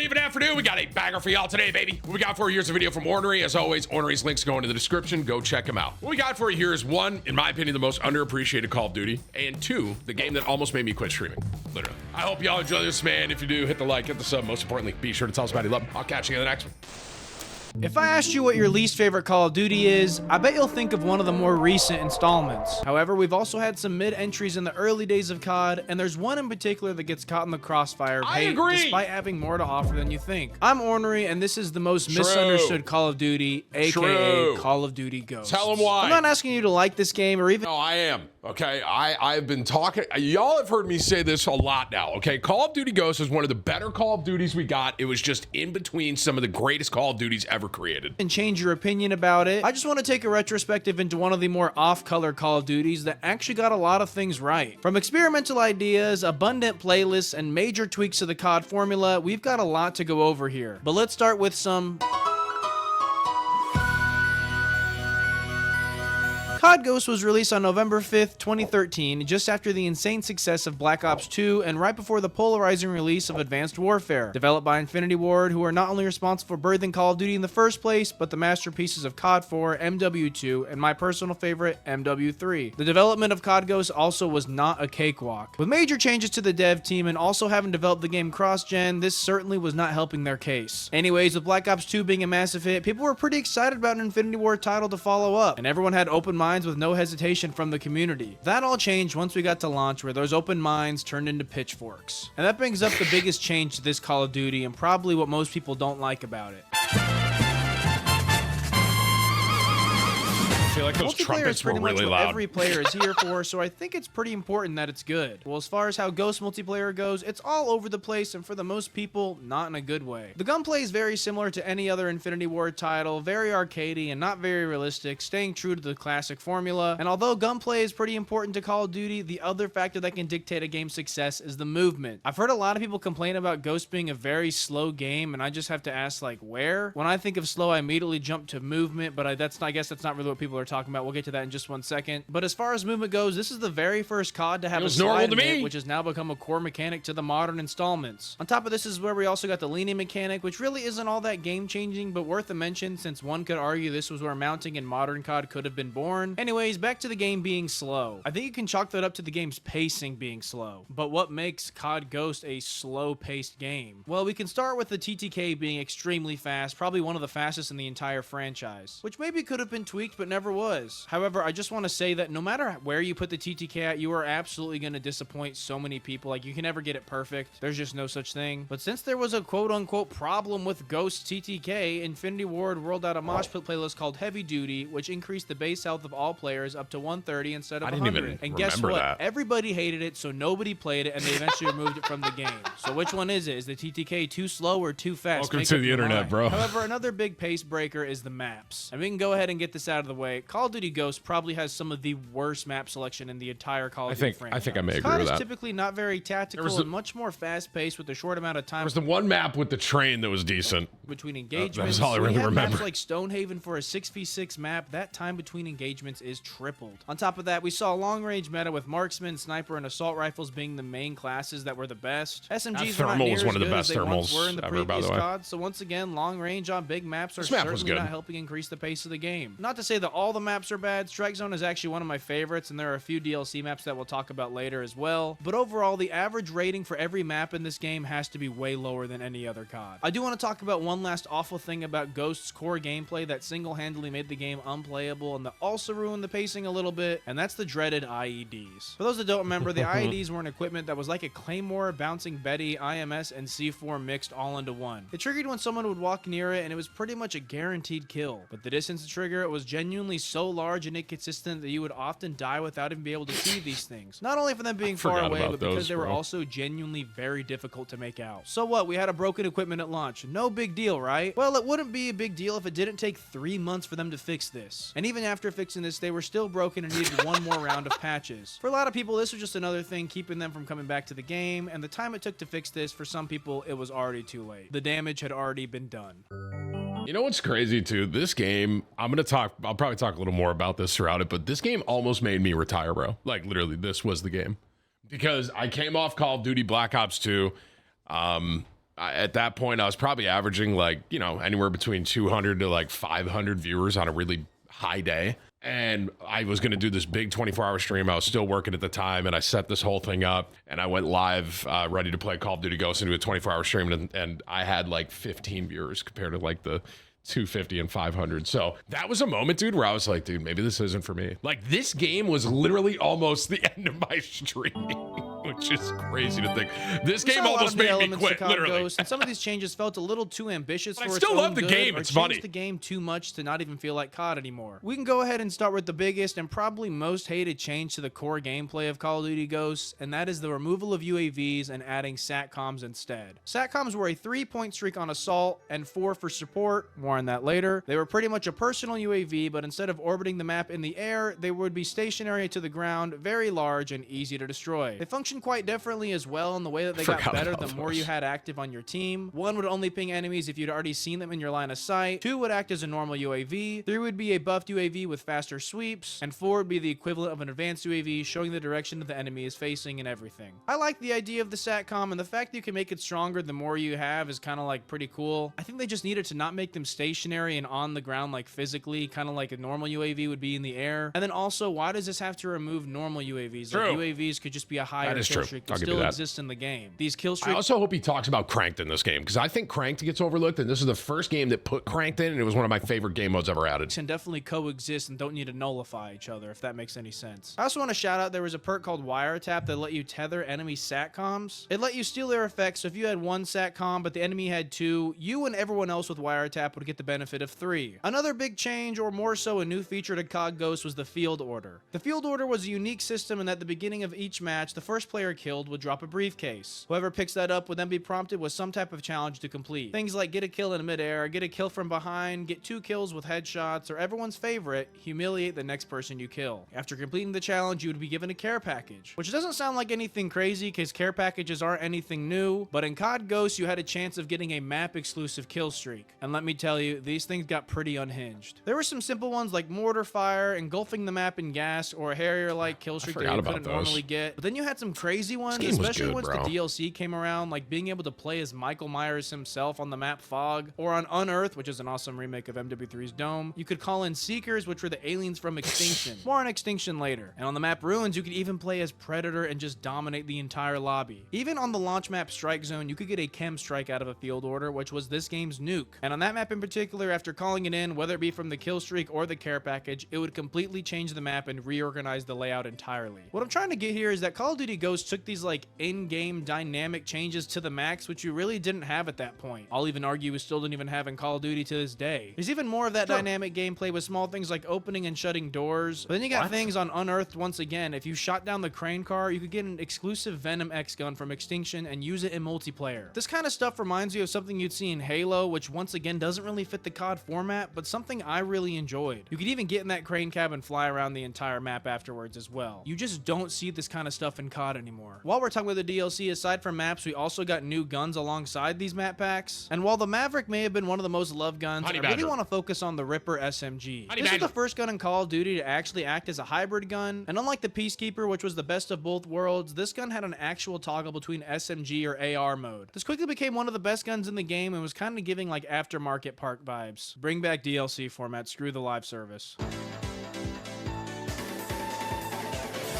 evening, afternoon. We got a banger for y'all today, baby. What we got for you, here's a video from Ornery. As always, Ornery's links go into the description. Go check him out. What we got for you here is one, in my opinion, the most underappreciated Call of Duty, and two, the game that almost made me quit streaming. Literally. I hope y'all enjoy this, man. If you do, hit the like, hit the sub. Most importantly, be sure to tell us about it. Love. I'll catch you in the next one. If I asked you what your least favorite Call of Duty is, I bet you'll think of one of the more recent installments. However, we've also had some mid-entries in the early days of COD, and there's one in particular that gets caught in the crossfire of hate despite having more to offer than you think. I'm Ornery, and this is the most misunderstood Call of Duty, aka Call of Duty Ghosts. Tell them why. I'm not asking you to like this game or even... No, I am. Okay, I've been talking, y'all have heard me say this a lot now, okay? Call of Duty Ghosts is one of the better Call of Duties we got. It was just in between some of the greatest Call of Duties ever created. And change your opinion about it. I just want to take a retrospective into one of the more off-color Call of Duties that actually got a lot of things right. From experimental ideas, abundant playlists, and major tweaks to the COD formula, we've got a lot to go over here. But let's start with some... COD Ghosts was released on November 5th, 2013, just after the insane success of Black Ops 2 and right before the polarizing release of Advanced Warfare. Developed by Infinity Ward, who are not only responsible for birthing Call of Duty in the first place, but the masterpieces of COD 4, MW2, and my personal favorite, MW3. The development of COD Ghosts also was not a cakewalk. With major changes to the dev team and also having developed the game cross-gen, this certainly was not helping their case. Anyways, with Black Ops 2 being a massive hit, people were pretty excited about an Infinity Ward title to follow up, and everyone had open minds with no hesitation from the community. That all changed once we got to launch, where those open minds turned into pitchforks. And that brings up the biggest change to this Call of Duty and probably what most people don't like about it. I feel like those trumpets were really loud. Every player is here for, so I think it's pretty important that it's good. Well, as far as how Ghost multiplayer goes, it's all over the place, and for the most people, not in a good way. The gunplay is very similar to any other Infinity Ward title, very arcadey and not very realistic, staying true to the classic formula. And although gunplay is pretty important to Call of Duty, the other factor that can dictate a game's success is the movement. I've heard a lot of people complain about Ghost being a very slow game, and I just have to ask, like, where? When I think of slow, I immediately jump to movement, but I guess that's not really what people are talking about. We'll get to that in just one second. But as far as movement goes, this is the very first COD to have a slide in it, which has now become a core mechanic to the modern installments. On top of this is where we also got the leaning mechanic, which really isn't all that game-changing, but worth a mention since one could argue this was where mounting in modern COD could have been born. Anyways, back to the game being slow. I think you can chalk that up to the game's pacing being slow. But what makes COD Ghost a slow-paced game? Well, we can start with the TTK being extremely fast, probably one of the fastest in the entire franchise, which maybe could have been tweaked but never was. However, I just want to say that no matter where you put the TTK at, you are absolutely going to disappoint so many people. Like, you can never get it perfect. There's just no such thing. But since there was a quote-unquote problem with Ghost TTK, Infinity Ward rolled out a mosh pit playlist called Heavy Duty, which increased the base health of all players up to 130 instead of 100. And guess what? Everybody hated it, so nobody played it, and they eventually removed it from the game. So which one is it? Is the TTK too slow or too fast? Welcome to the internet, bro. However, another big pace breaker is the maps. And we can go ahead and get this out of the way. Call of Duty Ghost probably has some of the worst map selection in the entire Call of Duty franchise. I think I may agree COD with that. is typically not very tactical and much more fast-paced with a short amount of time. There was the one map with the train that was decent. Between engagements. That's all I really remember. Maps like Stonehaven for a 6v6 map, that time between engagements is tripled. On top of that, we saw a long-range meta with marksman, sniper, and assault rifles being the main classes that were the best. SMGs were not near as good as they once were in the previous COD, so once again, long range on big maps are certainly not helping increase the pace of the game. Not to say that all the maps are bad. Strike Zone is actually one of my favorites, and there are a few DLC maps that we'll talk about later as well. But overall, the average rating for every map in this game has to be way lower than any other COD. I do want to talk about one last awful thing about Ghost's core gameplay that single-handedly made the game unplayable and that also ruined the pacing a little bit, and that's the dreaded IEDs. For those that don't remember, the IEDs were an equipment that was like a Claymore, Bouncing Betty, IMS, and C4 mixed all into one. It triggered when someone would walk near it, and it was pretty much a guaranteed kill. But the distance to trigger it was genuinely so large and inconsistent that you would often die without even being able to see these things. Not only for them being far away, but because they were also genuinely very difficult to make out. So what? We had a broken equipment at launch. No big deal, right? Well, it wouldn't be a big deal if it didn't take 3 months for them to fix this. And even after fixing this, they were still broken and needed one more round of patches. For a lot of people, this was just another thing keeping them from coming back to the game, and the time it took to fix this, for some people, it was already too late. The damage had already been done. You know what's crazy too? This game, I'll probably talk a little more about this throughout it, but this game almost made me retire, bro. Like literally, this was the game. Because I came off Call of Duty Black Ops 2. at that point, I was probably averaging like, you know, anywhere between 200 to like 500 viewers on a really high day. And I was going to do this big 24-hour stream. I was still working at the time, and I set this whole thing up, and I went live ready to play Call of Duty Ghosts into a 24-hour stream, and I had like 15 viewers compared to like the 250 and 500. So that was a moment, dude, where I was like, dude, maybe this isn't for me. Like, this game was literally almost the end of my stream, which is crazy to think. This game almost made me quit, literally. Ghost, and some of these changes felt a little too ambitious for I still love the game. It's funny. The game too much to not even feel like COD anymore. We can go ahead and start with the biggest and probably most hated change to the core gameplay of Call of Duty Ghosts, and that is the removal of UAVs and adding SATCOMs instead. SATCOMs were a 3-point streak on assault and 4 for support. More on that later. They were pretty much a personal UAV, but instead of orbiting the map in the air, they would be stationary to the ground, very large and easy to destroy. They function quite differently as well in the way that they got better the more you had active on your team. 1 would only ping enemies if you'd already seen them in your line of sight. 2 would act as a normal UAV. 3 would be a buffed UAV with faster sweeps. And 4 would be the equivalent of an advanced UAV, showing the direction that the enemy is facing and everything. I like the idea of the SATCOM, and the fact that you can make it stronger the more you have is kind of like pretty cool. I think they just needed to not make them stationary and on the ground, like physically, kind of like a normal UAV would be in the air. And then also, why does this have to remove normal UAVs? Like, UAVs could just be a higher kill streak that still exists in the game. These kill streaks. I also hope he talks about Cranked in this game, because I think Cranked gets overlooked, and this is the first game that put Cranked in, and it was one of my favorite game modes ever added. Can definitely coexist and don't need to nullify each other, if that makes any sense. I also want to shout out there was a perk called Wiretap that let you tether enemy SATCOMs. It let you steal their effects, so if you had 1 SATCOM but the enemy had 2, you and everyone else with Wiretap would get the benefit of 3. Another big change, or more so a new feature to COD Ghosts, was the field order. The field order was a unique system in that at the beginning of each match, the first player killed would drop a briefcase. Whoever picks that up would then be prompted with some type of challenge to complete. Things like get a kill in midair, get a kill from behind, get 2 kills with headshots, or everyone's favorite, humiliate the next person you kill. After completing the challenge, you would be given a care package, which doesn't sound like anything crazy because care packages aren't anything new, but in COD Ghosts, you had a chance of getting a map exclusive kill streak. And let me tell you, these things got pretty unhinged. There were some simple ones like mortar fire, engulfing the map in gas, or a Harrier-like kill streak that you couldn't normally get. But then you had some crazy ones, especially once the DLC came around, like being able to play as Michael Myers himself on the map Fog, or on Unearth, which is an awesome remake of MW3's Dome. You could call in Seekers, which were the aliens from Extinction. More on Extinction later. And on the map Ruins, you could even play as Predator and just dominate the entire lobby. Even on the launch map Strike Zone, you could get a chem strike out of a field order, which was this game's nuke. And on that map in particular, after calling it in, whether it be from the kill streak or the care package, it would completely change the map and reorganize the layout entirely. What I'm trying to get here is that Call of Duty Ghosts took these like in-game dynamic changes to the max, which you really didn't have at that point. I'll even argue we still don't even have in Call of Duty to this day. There's even more of that dynamic gameplay with small things like opening and shutting doors. But then you got things on Unearthed once again. If you shot down the crane car, you could get an exclusive Venom X gun from Extinction and use it in multiplayer. This kind of stuff reminds you of something you'd see in Halo, which once again doesn't really fit the COD format, but something I really enjoyed. You could even get in that crane cab and fly around the entire map afterwards as well. You just don't see this kind of stuff in COD anymore. While we're talking about the DLC, aside from maps, we also got new guns alongside these map packs. And while the Maverick may have been one of the most loved guns, I really want to focus on the Ripper SMG. This is the first gun in Call of Duty to actually act as a hybrid gun, and unlike the Peacekeeper, which was the best of both worlds, this gun had an actual toggle between SMG or AR mode. This quickly became one of the best guns in the game and was kind of giving like aftermarket park vibes. Bring back DLC format, screw the live service.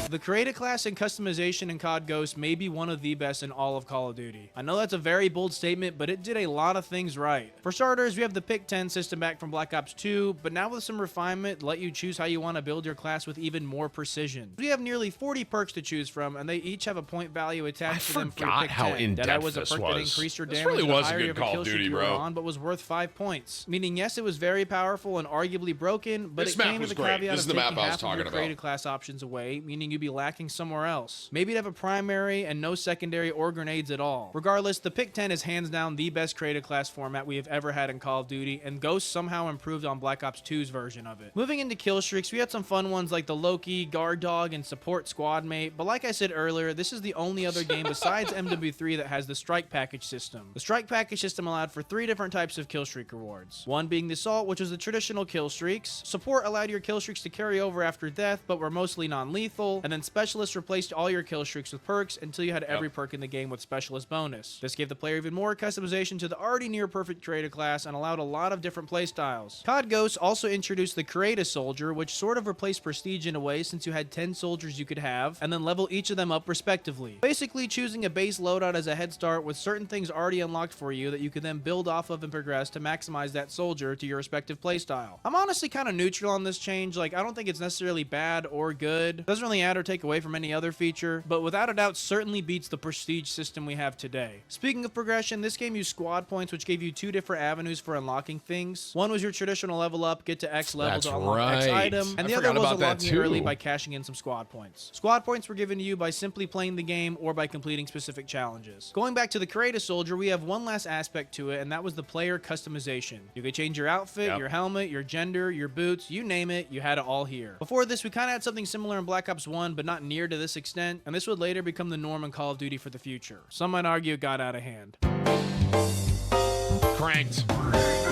The creative class and customization in COD Ghosts may be one of the best in all of Call of Duty. I know that's a very bold statement, but it did a lot of things right. For starters, we have the Pick 10 system back from Black Ops 2, but now with some refinement, let you choose how you want to build your class with even more precision. We have nearly 40 perks to choose from, and they each have a point value attached to them for the Pick 10. How in-depth that was a perk that increased your damage really the was higher a good Call of Duty, bro. On, but was worth 5 points. Meaning, yes, it was very powerful and arguably broken, but it came with the caveat of taking half of your creative class options away, meaning you'd be lacking somewhere else. Maybe you'd have a primary and no secondary or grenades at all. Regardless, the Pick 10 is hands down the best creative class format we have ever had in Call of Duty, and Ghost somehow improved on Black Ops 2's version of it. Moving into kill streaks, we had some fun ones like the Loki, Guard Dog, and Support Squad Mate, but like I said earlier, this is the only other game besides MW3 that has the Strike Package system. The Strike Package system allowed for 3 different types of kill streak rewards. One being the Assault, which was the traditional kill streaks. Support allowed your kill streaks to carry over after death, but were mostly non-lethal. and then Specialist replaced all your kill streaks with perks until you had every perk in the game with Specialist bonus. This gave the player even more customization to the already near perfect creator class and allowed a lot of different playstyles. COD Ghosts also introduced the Create a Soldier, which sort of replaced Prestige in a way since you had 10 soldiers you could have, and then level each of them up respectively. Basically choosing a base loadout as a head start with certain things already unlocked for you that you could then build off of and progress to maximize that soldier to your respective playstyle. I'm honestly kind of neutral on this change. Like, I don't think it's necessarily bad or good. Doesn't really add or take away from any other feature, but without a doubt certainly beats the Prestige system we have today. Speaking of progression, this game used squad points, which gave you two different avenues for unlocking things. One was your traditional level up, get to X level to unlock X item, and the other was unlocking it early by cashing in some squad points. Squad points were given to you by simply playing the game or by completing specific challenges. Going back to the Create a Soldier, we have one last aspect to it, and that was the player customization. You could change your outfit, your helmet, your gender, your boots, you name it, you had it all here. Before this, we kind of had something similar in Black Ops 1, but not near to this extent, and this would later become the norm in Call of Duty for the future. Some might argue it got out of hand. Cranked.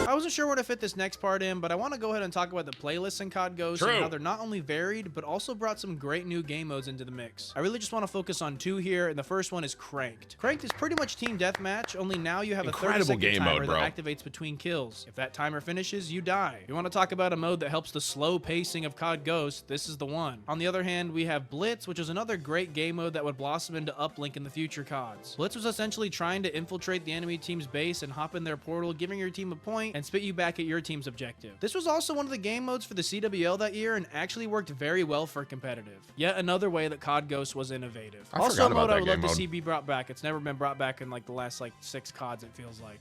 I wasn't sure where to fit this next part in, but I want to go ahead and talk about the playlists in COD Ghosts and how they're not only varied, but also brought some great new game modes into the mix. I really just want to focus on two here, and the first one is Cranked. Cranked is pretty much team deathmatch, only now you have a 30-second timer that activates between kills. If that timer finishes, you die. You want to talk about a mode that helps the slow pacing of COD Ghosts, this is the one. On the other hand, we have Blitz, which is another great game mode that would blossom into Uplink in the future CODs. Blitz was essentially trying to infiltrate the enemy team's base and hop in their portal, giving your team a point and spit you back at your team's objective. This was also one of the game modes for the CWL that year and actually worked very well for competitive. Yet another way that COD Ghosts was innovative. Also a mode I would love to see be brought back. It's never been brought back in like the last 6 CODs, it feels like.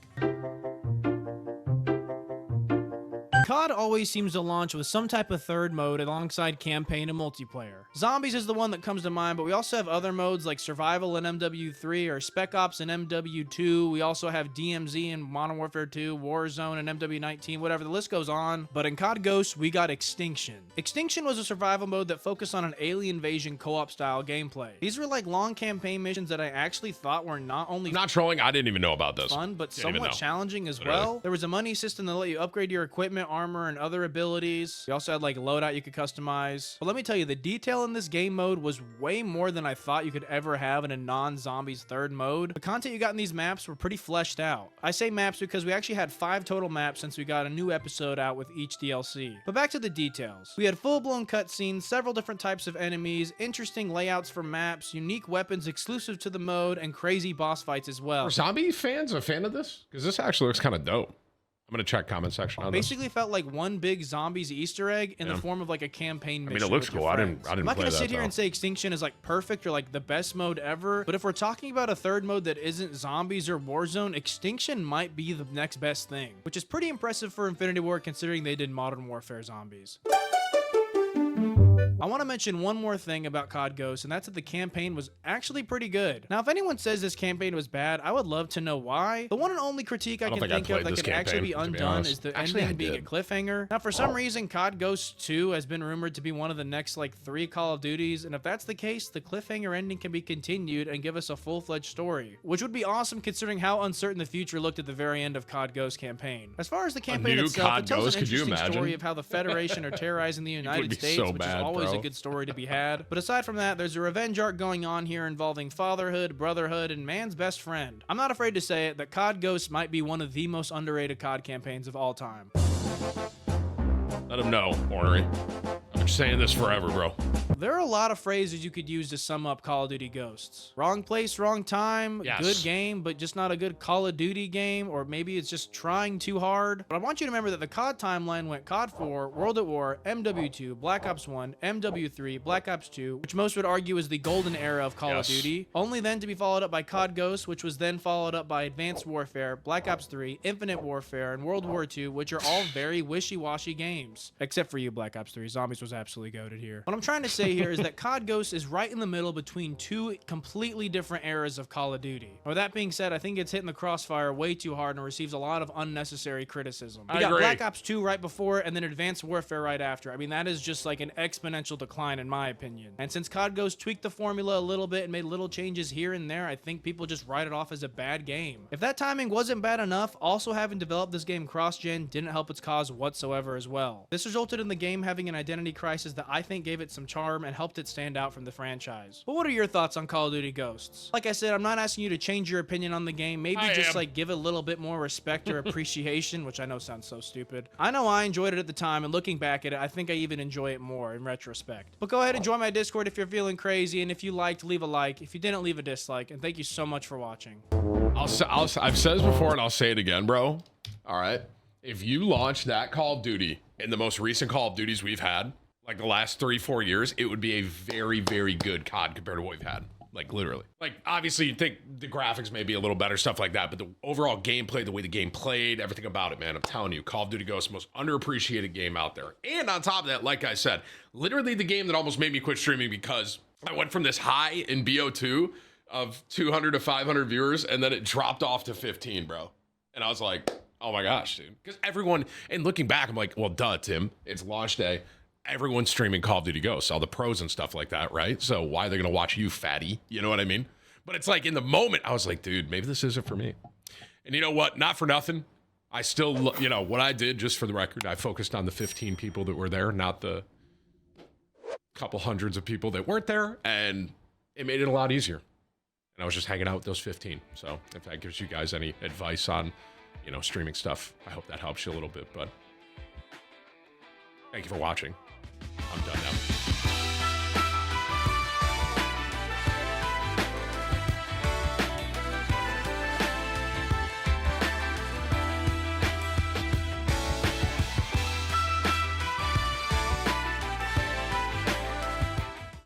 COD always seems to launch with some type of third mode alongside campaign and multiplayer. Zombies is the one that comes to mind, but we also have other modes like Survival in MW3 or Spec Ops in MW2. We also have DMZ in Modern Warfare 2, Warzone and MW19, whatever, the list goes on. But in COD Ghosts, we got Extinction. Extinction was a survival mode that focused on an alien invasion co-op style gameplay. These were like long campaign missions that I actually thought were not only not trolling, I didn't even know about this. Fun, but somewhat challenging as well. There was a money system that let you upgrade your equipment, armor, and other abilities. You also had like loadout you could customize. But let me tell you, the detail in this game mode was way more than I thought you could ever have in a non-zombies third mode. The content you got in these maps were pretty fleshed out. I say maps because we actually had 5 total maps since we got a new episode out with each DLC. But back to the details. We had full-blown cutscenes, several different types of enemies, interesting layouts for maps, unique weapons exclusive to the mode, and crazy boss fights as well. Are zombie fans a fan of this? Because this actually looks kind of dope. I'm gonna check comment section on basically felt like one big zombies Easter egg in the form of like a campaign mission. I mean, it looks cool. I didn't I'm not gonna sit here and say Extinction is like perfect or like the best mode ever, but if we're talking about a third mode that isn't zombies or Warzone, Extinction might be the next best thing, which is pretty impressive for Infinity Ward considering they did Modern Warfare Zombies. I want to mention one more thing about COD Ghosts, and that's that the campaign was actually pretty good. Now, if anyone says this campaign was bad, I would love to know why. The one and only critique I can think of that could actually be undone is the ending being a cliffhanger. Now, for some reason, COD Ghosts 2 has been rumored to be one of the next 3 Call of Duties, and if that's the case, the cliffhanger ending can be continued and give us a full-fledged story, which would be awesome considering how uncertain the future looked at the very end of COD Ghosts campaign. As far as the campaign itself, it tells an interesting story of how the Federation are terrorizing the United States, which is always a good story to be had. But aside from that, there's a revenge arc going on here involving fatherhood, brotherhood, and man's best friend. I'm not afraid to say it that COD Ghosts might be one of the most underrated COD campaigns of all time. Let him know, Ornery. I've been saying this forever, bro. There are a lot of phrases you could use to sum up Call of Duty Ghosts. Wrong place, wrong time, good game, but just not a good Call of Duty game, or maybe it's just trying too hard. But I want you to remember that the COD timeline went COD 4, World at War, MW2, Black Ops 1, MW3, Black Ops 2, which most would argue is the golden era of Call of Duty, only then to be followed up by COD Ghosts, which was then followed up by Advanced Warfare, Black Ops 3, Infinite Warfare, and World War 2, which are all very wishy-washy games. Except for you, Black Ops 3. Zombies was absolutely goated here. What I'm trying to say here is that COD Ghosts is right in the middle between 2 completely different eras of Call of Duty. With that being said, I think it's hitting the crossfire way too hard and receives a lot of unnecessary criticism. We got Black Ops 2 right before and then Advanced Warfare right after. I mean, that is just like an exponential decline in my opinion. And since COD Ghosts tweaked the formula a little bit and made little changes here and there, I think people just write it off as a bad game. If that timing wasn't bad enough, also having developed this game cross-gen didn't help its cause whatsoever as well. This resulted in the game having an identity crisis Crisis that I think gave it some charm and helped it stand out from the franchise. But what are your thoughts on Call of Duty Ghosts? Like I said, I'm not asking you to change your opinion on the game. Maybe just like give it a little bit more respect or appreciation, which I know sounds so stupid. I know I enjoyed it at the time, and looking back at it, I think I even enjoy it more in retrospect. But go ahead and join my Discord if you're feeling crazy, and if you liked, leave a like. If you didn't, leave a dislike, and thank you so much for watching. I've said this before, and I'll say it again, bro. All right. If you launch that Call of Duty in the most recent Call of Duties we've had, like the last 3-4 years, it would be a very, very good COD compared to what we've had. Like, literally. Like, obviously, you'd think the graphics may be a little better, stuff like that, but the overall gameplay, the way the game played, everything about it, man, I'm telling you, Call of Duty Ghosts, most underappreciated game out there. And on top of that, like I said, literally the game that almost made me quit streaming because I went from this high in BO2 of 200 to 500 viewers, and then it dropped off to 15, bro. And I was like, oh my gosh, dude. Because everyone, and looking back, I'm like, well, duh, Tim, it's launch day. Everyone's streaming Call of Duty Ghosts, all the pros and stuff like that, right? So why are they going to watch you, fatty? You know what I mean? But it's like in the moment, I was like, dude, maybe this isn't for me. And you know what? Not for nothing. I still, you know, what I did, just for the record, I focused on the 15 people that were there, not the couple hundreds of people that weren't there. And it made it a lot easier. And I was just hanging out with those 15. So if that gives you guys any advice on, you know, streaming stuff, I hope that helps you a little bit. But thank you for watching. I'm done now.